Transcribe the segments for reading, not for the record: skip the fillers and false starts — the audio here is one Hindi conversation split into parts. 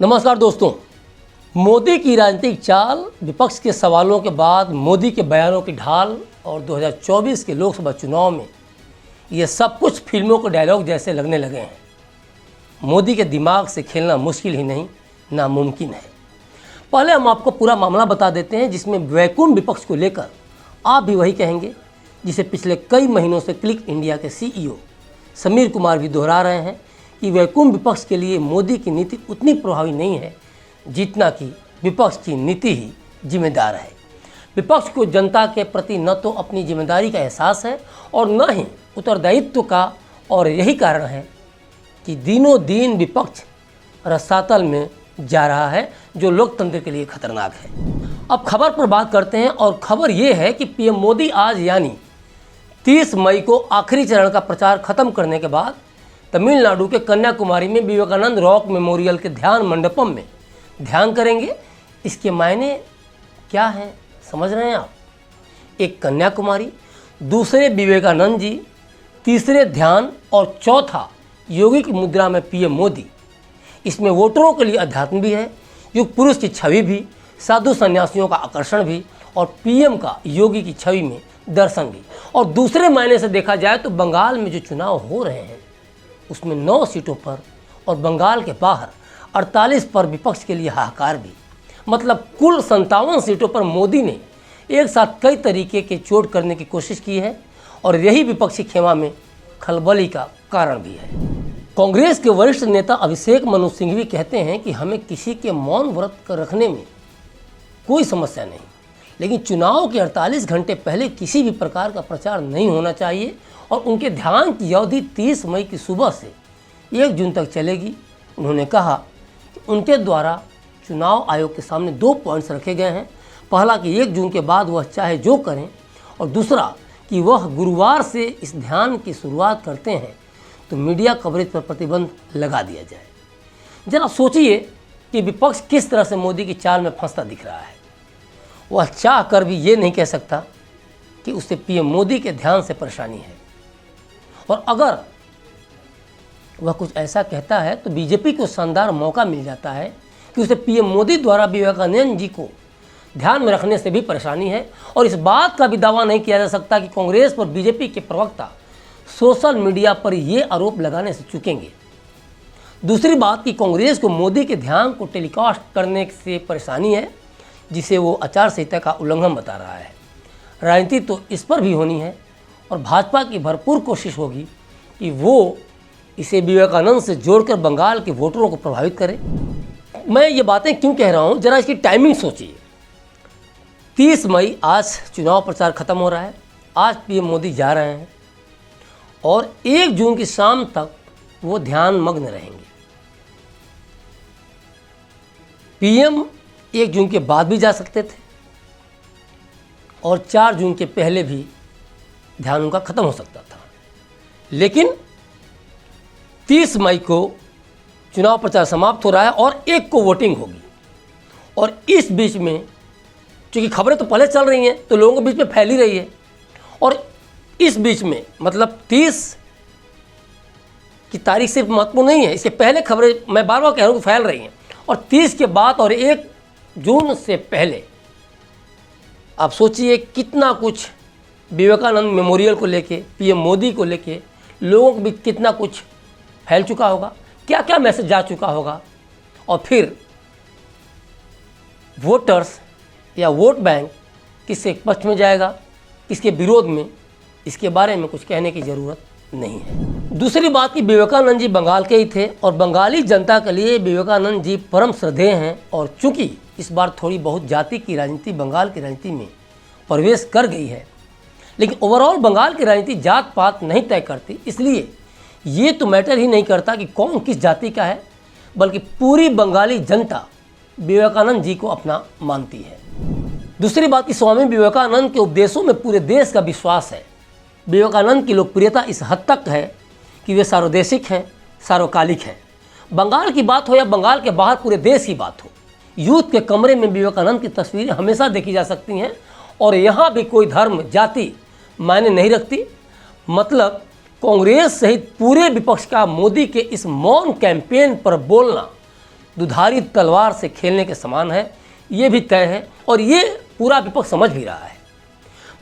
नमस्कार दोस्तों। मोदी की राजनीतिक चाल, विपक्ष के सवालों के बाद मोदी के बयानों की ढाल और 2024 के लोकसभा चुनाव में ये सब कुछ फिल्मों के डायलॉग जैसे लगने लगे हैं। मोदी के दिमाग से खेलना मुश्किल ही नहीं, नामुमकिन है। पहले हम आपको पूरा मामला बता देते हैं, जिसमें वैकुंठ विपक्ष को लेकर आप भी वही कहेंगे जिसे पिछले कई महीनों से क्लिक इंडिया के सीईओ समीर कुमार भी दोहरा रहे हैं कि वैकुंठ विपक्ष के लिए मोदी की नीति उतनी प्रभावी नहीं है जितना कि विपक्ष की नीति ही जिम्मेदार है। विपक्ष को जनता के प्रति न तो अपनी जिम्मेदारी का एहसास है और न ही उत्तरदायित्व का, और यही कारण है कि दिनों दिन विपक्ष रसातल में जा रहा है, जो लोकतंत्र के लिए खतरनाक है। अब खबर पर बात करते हैं, और खबर ये है कि पीएम मोदी आज यानी 30 मई को आखिरी चरण का प्रचार खत्म करने के बाद तमिलनाडु के कन्याकुमारी में विवेकानंद रॉक मेमोरियल के ध्यान मंडपम में ध्यान करेंगे। इसके मायने क्या हैं, समझ रहे हैं आप? एक कन्याकुमारी, दूसरे विवेकानंद जी, तीसरे ध्यान और चौथा योगी की मुद्रा में पीएम मोदी। इसमें वोटरों के लिए अध्यात्म भी है, युग पुरुष की छवि भी, साधु सन्यासियों का आकर्षण भी, और पीएम का योगी की छवि में दर्शन भी। और दूसरे मायने से देखा जाए तो बंगाल में जो चुनाव हो रहे हैं उसमें 9 सीटों पर और बंगाल के बाहर 48 पर विपक्ष के लिए हाहाकार भी। मतलब कुल 57 सीटों पर मोदी ने एक साथ कई तरीके के चोट करने की कोशिश की है, और यही विपक्षी खेमा में खलबली का कारण भी है। कांग्रेस के वरिष्ठ नेता अभिषेक मनु सिंघवी कहते हैं कि हमें किसी के मौन व्रत कर रखने में कोई समस्या नहीं, लेकिन चुनाव के 48 घंटे पहले किसी भी प्रकार का प्रचार नहीं होना चाहिए, और उनके ध्यान की अवधि 30 मई की सुबह से 1 जून तक चलेगी। उन्होंने कहा कि उनके द्वारा चुनाव आयोग के सामने 2 पॉइंट्स रखे गए हैं। पहला कि 1 जून के बाद वह चाहे जो करें, और दूसरा कि वह गुरुवार से इस ध्यान की शुरुआत करते हैं तो मीडिया कवरेज पर प्रतिबंध लगा दिया जाए। जरा सोचिए कि विपक्ष किस तरह से मोदी की चाल में फंसता दिख रहा है। वह चाह कर भी ये नहीं कह सकता कि उसे पीएम मोदी के ध्यान से परेशानी है, और अगर वह कुछ ऐसा कहता है तो बीजेपी को शानदार मौका मिल जाता है कि उसे पीएम मोदी द्वारा विवेकानंद जी को ध्यान में रखने से भी परेशानी है। और इस बात का भी दावा नहीं किया जा सकता कि कांग्रेस पर बीजेपी के प्रवक्ता सोशल मीडिया पर ये आरोप लगाने से चूकेंगे। दूसरी बात कि कांग्रेस को मोदी के ध्यान को टेलीकास्ट करने से परेशानी है, जिसे वो आचार संहिता का उल्लंघन बता रहा है। राजनीति तो इस पर भी होनी है, और भाजपा की भरपूर कोशिश होगी कि वो इसे विवेकानंद से जोड़कर बंगाल के वोटरों को प्रभावित करे। मैं ये बातें क्यों कह रहा हूँ, जरा इसकी टाइमिंग सोचिए। 30 मई आज चुनाव प्रचार खत्म हो रहा है, आज पीएम मोदी जा रहे हैं, और 1 जून की शाम तक वो ध्यान मग्न रहेंगे। पीएम 1 जून के बाद भी जा सकते थे, और 4 जून के पहले भी ध्यान उनका खत्म हो सकता था, लेकिन 30 मई को चुनाव प्रचार समाप्त हो रहा है और 1 को वोटिंग होगी। और इस बीच में चूँकि खबरें तो पहले चल रही हैं तो लोगों के बीच में फैल ही रही है, और इस बीच में मतलब 30 की तारीख सिर्फ महत्वपूर्ण नहीं है, इसके पहले खबरें मैं बार बार कह रहा हूँ कि फैल रही हैं, और 30 के बाद और 1 जून से पहले आप सोचिए कितना कुछ विवेकानंद मेमोरियल को लेके, पीएम मोदी को लेके लोगों के बीच कितना कुछ फैल चुका होगा, क्या क्या मैसेज जा चुका होगा, और फिर वोटर्स या वोट बैंक किसके पक्ष में जाएगा, किसके विरोध में, इसके बारे में कुछ कहने की ज़रूरत नहीं है। दूसरी बात कि विवेकानंद जी बंगाल के ही थे, और बंगाली जनता के लिए विवेकानंद जी परम श्रद्धेय हैं। और चूँकि इस बार थोड़ी बहुत जाति की राजनीति बंगाल की राजनीति में प्रवेश कर गई है, लेकिन ओवरऑल बंगाल की राजनीति जात पात नहीं तय करती, इसलिए ये तो मैटर ही नहीं करता कि कौन किस जाति का है, बल्कि पूरी बंगाली जनता विवेकानंद जी को अपना मानती है। दूसरी बात कि स्वामी विवेकानंद के उपदेशों में पूरे देश का विश्वास है। विवेकानंद की लोकप्रियता इस हद तक है कि वे सार्वदेशिक हैं, सार्वकालिक हैं। बंगाल की बात हो या बंगाल के बाहर पूरे देश की बात हो, यूथ के कमरे में विवेकानंद की तस्वीरें हमेशा देखी जा सकती हैं, और यहाँ भी कोई धर्म जाति मायने नहीं रखती। मतलब कांग्रेस सहित पूरे विपक्ष का मोदी के इस मौन कैंपेन पर बोलना दुधारी तलवार से खेलने के समान है, ये भी तय है और ये पूरा विपक्ष समझ भी रहा है।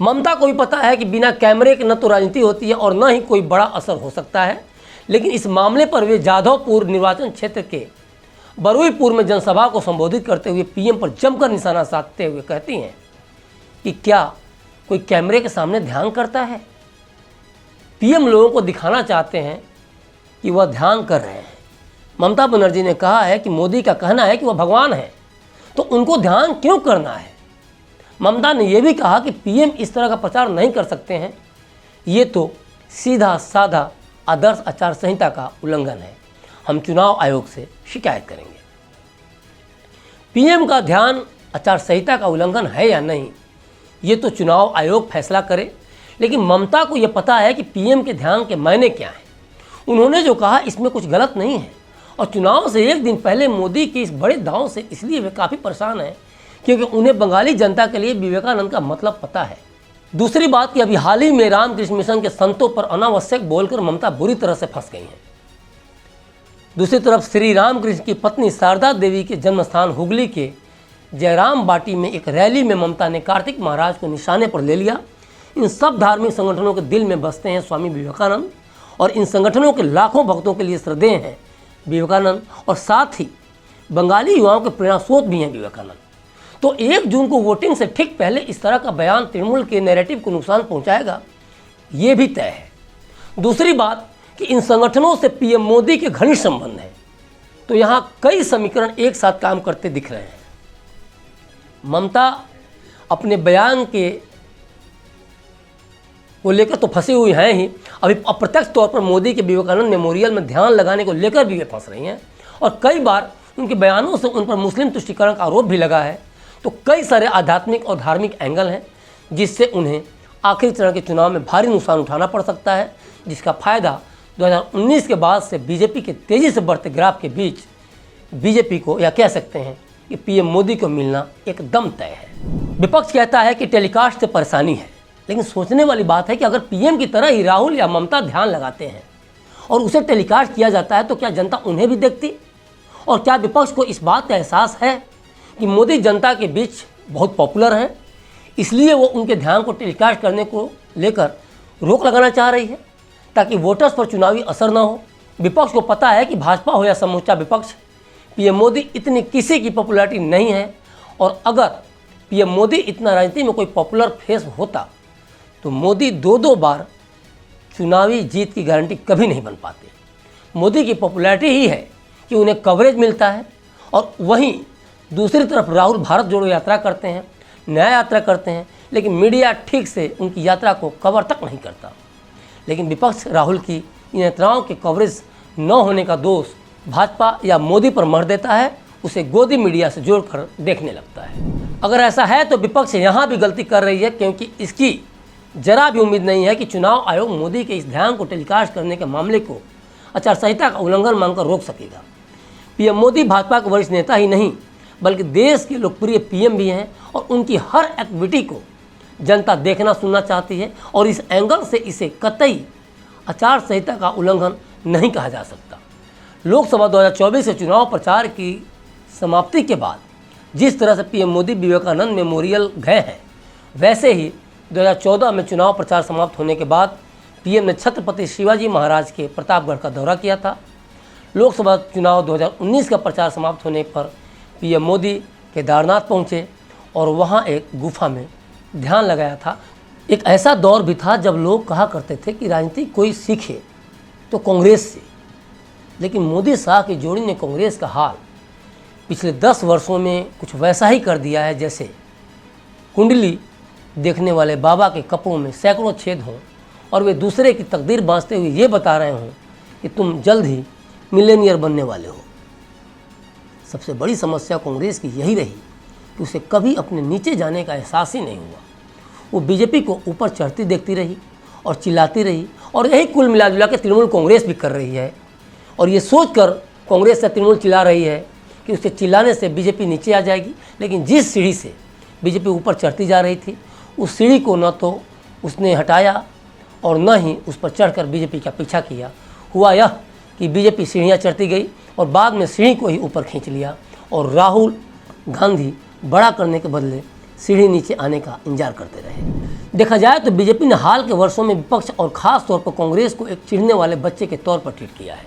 ममता को भी पता है कि बिना कैमरे के न तो राजनीति होती है और न ही कोई बड़ा असर हो सकता है, लेकिन इस मामले पर वे जाधवपुर निर्वाचन क्षेत्र के बरुईपुर में जनसभा को संबोधित करते हुए पीएम पर जमकर निशाना साधते हुए कहती हैं कि क्या कोई कैमरे के सामने ध्यान करता है। पीएम लोगों को दिखाना चाहते हैं कि वह ध्यान कर रहे हैं। ममता बनर्जी ने कहा है कि मोदी का कहना है कि वह भगवान है, तो उनको ध्यान क्यों करना है। ममता ने यह भी कहा कि पीएम इस तरह का प्रचार नहीं कर सकते हैं, ये तो सीधा साधा आदर्श आचार संहिता का उल्लंघन है, हम चुनाव आयोग से शिकायत करेंगे। पीएम का ध्यान आचार संहिता का उल्लंघन है या नहीं, ये तो चुनाव आयोग फैसला करे, लेकिन ममता को यह पता है कि पीएम के ध्यान के मायने क्या हैं। उन्होंने जो कहा इसमें कुछ गलत नहीं है और चुनाव से एक दिन पहले मोदी के इस बड़े दांव से इसलिए वे काफ़ी परेशान हैं क्योंकि उन्हें बंगाली जनता के लिए विवेकानंद का मतलब पता है। दूसरी बात कि अभी हाल ही में रामकृष्ण मिशन के संतों पर अनावश्यक बोलकर ममता बुरी तरह से फंस गई हैं। दूसरी तरफ श्री रामकृष्ण की पत्नी शारदा देवी के जन्म स्थान हुगली के जयराम बाटी में एक रैली में ममता ने कार्तिक महाराज को निशाने पर ले लिया। इन सब धार्मिक संगठनों के दिल में बसते हैं स्वामी विवेकानंद और इन संगठनों के लाखों भक्तों के लिए श्रद्धेय हैं विवेकानंद और साथ ही बंगाली युवाओं के प्रेरणा स्रोत भी हैं विवेकानंद। तो 1 जून को वोटिंग से ठीक पहले इस तरह का बयान तृणमूल के नैरेटिव को नुकसान पहुंचाएगा, ये भी तय है। दूसरी बात कि इन संगठनों से पीएम मोदी के घनिष्ठ संबंध हैं, तो यहाँ कई समीकरण एक साथ काम करते दिख रहे हैं। ममता अपने बयान के को लेकर तो फंसी हुई हैं ही, अभी अप्रत्यक्ष तौर पर मोदी के विवेकानंद मेमोरियल में ध्यान लगाने को लेकर भी वे फंस रही हैं और कई बार उनके बयानों से उन पर मुस्लिम तुष्टीकरण का आरोप भी लगा है। तो कई सारे आध्यात्मिक और धार्मिक एंगल हैं जिससे उन्हें आखिरी चरण के चुनाव में भारी नुकसान उठाना पड़ सकता है, जिसका फायदा 2019 के बाद से बीजेपी के तेज़ी से बढ़ते ग्राफ के बीच बीजेपी को, या कह सकते हैं कि पीएम मोदी को मिलना एकदम तय है। विपक्ष कहता है कि टेलीकास्ट से परेशानी है, लेकिन सोचने वाली बात है कि अगर पीएम की तरह ही राहुल या ममता ध्यान लगाते हैं और उसे टेलीकास्ट किया जाता है तो क्या जनता उन्हें भी देखती? और क्या विपक्ष को इस बात का एहसास है कि मोदी जनता के बीच बहुत पॉपुलर हैं, इसलिए वो उनके ध्यान को टेलीकास्ट करने को लेकर रोक लगाना चाह रही है ताकि वोटर्स पर चुनावी असर न हो? विपक्ष को पता है कि भाजपा हो या समूचा विपक्ष, पीएम मोदी इतनी किसी की पॉपुलैरिटी नहीं है और अगर पीएम मोदी इतना राजनीति में कोई पॉपुलर फेस होता तो मोदी 2-2 बार चुनावी जीत की गारंटी कभी नहीं बन पाते। मोदी की पॉपुलैरिटी ही है कि उन्हें कवरेज मिलता है और वहीं दूसरी तरफ राहुल भारत जोड़ो यात्रा करते हैं, न्याय यात्रा करते हैं, लेकिन मीडिया ठीक से उनकी यात्रा को कवर तक नहीं करता। लेकिन विपक्ष राहुल की इन यात्राओं के कवरेज न होने का दोष भाजपा या मोदी पर मढ़ देता है, उसे गोदी मीडिया से जोड़कर देखने लगता है। अगर ऐसा है तो विपक्ष यहाँ भी गलती कर रही है, क्योंकि इसकी जरा भी उम्मीद नहीं है कि चुनाव आयोग मोदी के इस ध्यान को टेलीकास्ट करने के मामले को आचार संहिता का उल्लंघन मानकर रोक सकेगा। पीएम मोदी भाजपा के वरिष्ठ नेता ही नहीं बल्कि देश के लोकप्रिय पीएम भी हैं और उनकी हर एक्टिविटी को जनता देखना सुनना चाहती है और इस एंगल से इसे कतई आचार संहिता का उल्लंघन नहीं कहा जा सकता। लोकसभा 2024 के चुनाव प्रचार की समाप्ति के बाद जिस तरह से पीएम मोदी विवेकानंद मेमोरियल गए हैं, वैसे ही 2014 में चुनाव प्रचार समाप्त होने के बाद पीएम ने छत्रपति शिवाजी महाराज के प्रतापगढ़ का दौरा किया था। लोकसभा चुनाव 2019 का प्रचार समाप्त होने पर पीएम मोदी केदारनाथ पहुंचे और वहां एक गुफा में ध्यान लगाया था। एक ऐसा दौर भी था जब लोग कहा करते थे कि राजनीति कोई सीखे तो कांग्रेस से, लेकिन मोदी शाह की जोड़ी ने कांग्रेस का हाल पिछले 10 वर्षों में कुछ वैसा ही कर दिया है जैसे कुंडली देखने वाले बाबा के कपड़ों में सैकड़ों छेद हों और वे दूसरे की तकदीर बांधते हुए ये बता रहे हों कि तुम जल्द ही मिलेनियर बनने वाले हो। सबसे बड़ी समस्या कांग्रेस की यही रही कि उसे कभी अपने नीचे जाने का एहसास ही नहीं हुआ। वो बीजेपी को ऊपर चढ़ती देखती रही और चिल्लाती रही और यही कुल मिला जुला के तृणमूल कांग्रेस भी कर रही है। और ये सोचकर कांग्रेस से तृणमूल चिल्ला रही है कि उसके चिल्लाने से बीजेपी नीचे आ जाएगी, लेकिन जिस सीढ़ी से बीजेपी ऊपर चढ़ती जा रही थी उस सीढ़ी को न तो उसने हटाया और न ही उस पर चढ़कर बीजेपी का पीछा किया। हुआ यह कि बीजेपी सीढ़ियाँ चढ़ती गई और बाद में सीढ़ी को ही ऊपर खींच लिया और राहुल गांधी बड़ा करने के बदले सीढ़ी नीचे आने का इंतजार करते रहे। देखा जाए तो बीजेपी ने हाल के वर्षों में विपक्ष और ख़ास तौर पर कांग्रेस को एक चिढ़ने वाले बच्चे के तौर पर ट्रीट किया है।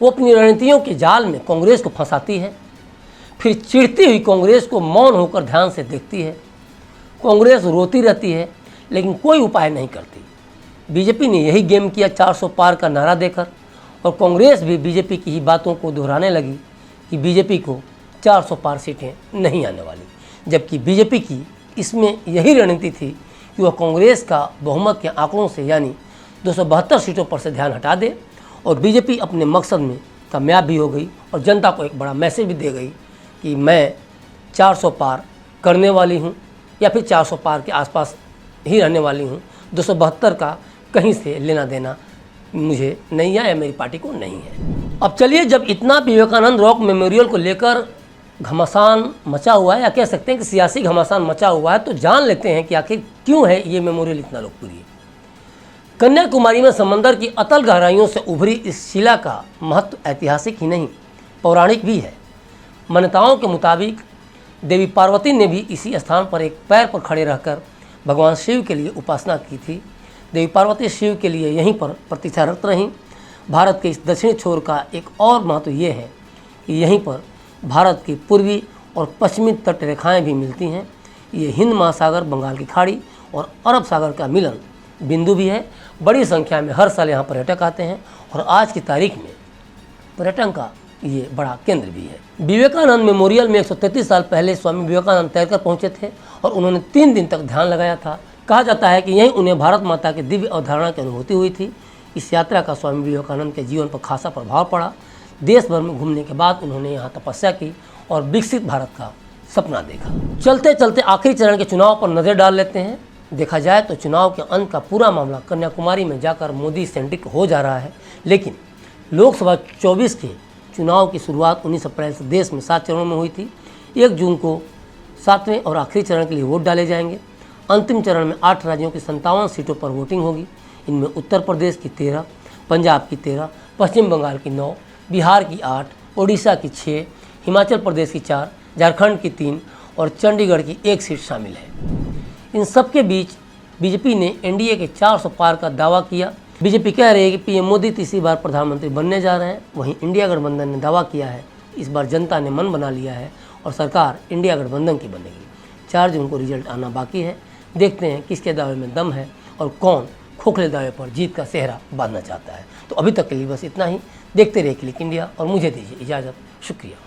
वो अपनी रणनीतियों के जाल में कांग्रेस को फंसाती है, फिर चिढ़ती हुई कांग्रेस को मौन होकर ध्यान से देखती है। कांग्रेस रोती रहती है लेकिन कोई उपाय नहीं करती। बीजेपी ने यही गेम किया 400 पार का नारा देकर, और कांग्रेस भी बीजेपी की ही बातों को दोहराने लगी कि बीजेपी को 400 पार सीटें नहीं आने वाली, जबकि बीजेपी की इसमें यही रणनीति थी कि वह कांग्रेस का बहुमत के आंकड़ों से यानी 272 सीटों पर से ध्यान हटा दे, और बीजेपी अपने मकसद में कामयाब भी हो गई और जनता को एक बड़ा मैसेज भी दे गई कि मैं 400 पार करने वाली हूँ या फिर 400 पार के आसपास ही रहने वाली हूँ। 272 का कहीं से लेना देना मुझे नहीं है या मेरी पार्टी को नहीं है। अब चलिए, जब इतना विवेकानंद रॉक मेमोरियल को लेकर घमासान मचा हुआ है, या कह सकते हैं कि सियासी घमासान मचा हुआ है, तो जान लेते हैं कि आखिर क्यों है ये मेमोरियल इतना लोकप्रिय। कन्याकुमारी में समंदर की अतल गहराइयों से उभरी इस शिला का महत्व ऐतिहासिक ही नहीं, पौराणिक भी है। मान्यताओं के मुताबिक देवी पार्वती ने भी इसी स्थान पर एक पैर पर खड़े रहकर भगवान शिव के लिए उपासना की थी। देवी पार्वती शिव के लिए यहीं पर प्रतीक्षारत रहीं। भारत के इस दक्षिणी छोर का एक और महत्व ये है कि यहीं पर भारत की पूर्वी और पश्चिमी तट रेखाएँ भी मिलती हैं। ये हिंद महासागर, बंगाल की खाड़ी और अरब सागर का मिलन बिंदु भी है। बड़ी संख्या में हर साल यहाँ पर्यटक आते हैं और आज की तारीख में पर्यटन का ये बड़ा केंद्र भी है। विवेकानंद मेमोरियल में 133 साल पहले स्वामी विवेकानंद तैरकर पहुँचे थे और उन्होंने 3 दिन तक ध्यान लगाया था। कहा जाता है कि यहीं उन्हें भारत माता के दिव्य अवधारणा की अनुभूति हुई थी। इस यात्रा का स्वामी विवेकानंद के जीवन पर खासा प्रभाव पड़ा। देश भर में घूमने के बाद उन्होंने यहाँ तपस्या की और विकसित भारत का सपना देखा। चलते चलते आखिरी चरण के चुनाव पर नज़र डाल लेते हैं। देखा जाए तो चुनाव के अंत का पूरा मामला कन्याकुमारी में जाकर मोदी सेंट्रिक हो जा रहा है, लेकिन लोकसभा 24 के चुनाव की शुरुआत 19 अप्रैल से देश में 7 चरणों में हुई थी। 1 जून को 7वें और आखिरी चरण के लिए वोट डाले जाएंगे। अंतिम चरण में 8 राज्यों की 57 सीटों पर वोटिंग होगी। इनमें उत्तर प्रदेश की 13, पंजाब की 13, पश्चिम बंगाल की 9, बिहार की 8, ओडिशा की 6, हिमाचल प्रदेश की 4, झारखंड की 3 और चंडीगढ़ की 1 सीट शामिल है। इन सबके बीच बीजेपी ने एनडीए के 400 पार का दावा किया। बीजेपी कह रही है कि पीएम मोदी तीसरी बार प्रधानमंत्री बनने जा रहे हैं। वहीं इंडिया गठबंधन ने दावा किया है इस बार जनता ने मन बना लिया है और सरकार इंडिया गठबंधन की बनेगी। 4 जून को रिजल्ट आना बाकी है। देखते हैं किसके दावे में दम है और कौन खोखले दावे पर जीत का सेहरा बांधना चाहता है। तो अभी तक के लिए बस इतना ही। देखते रहिए क्लिक इंडिया और मुझे दीजिए इजाज़त। शुक्रिया।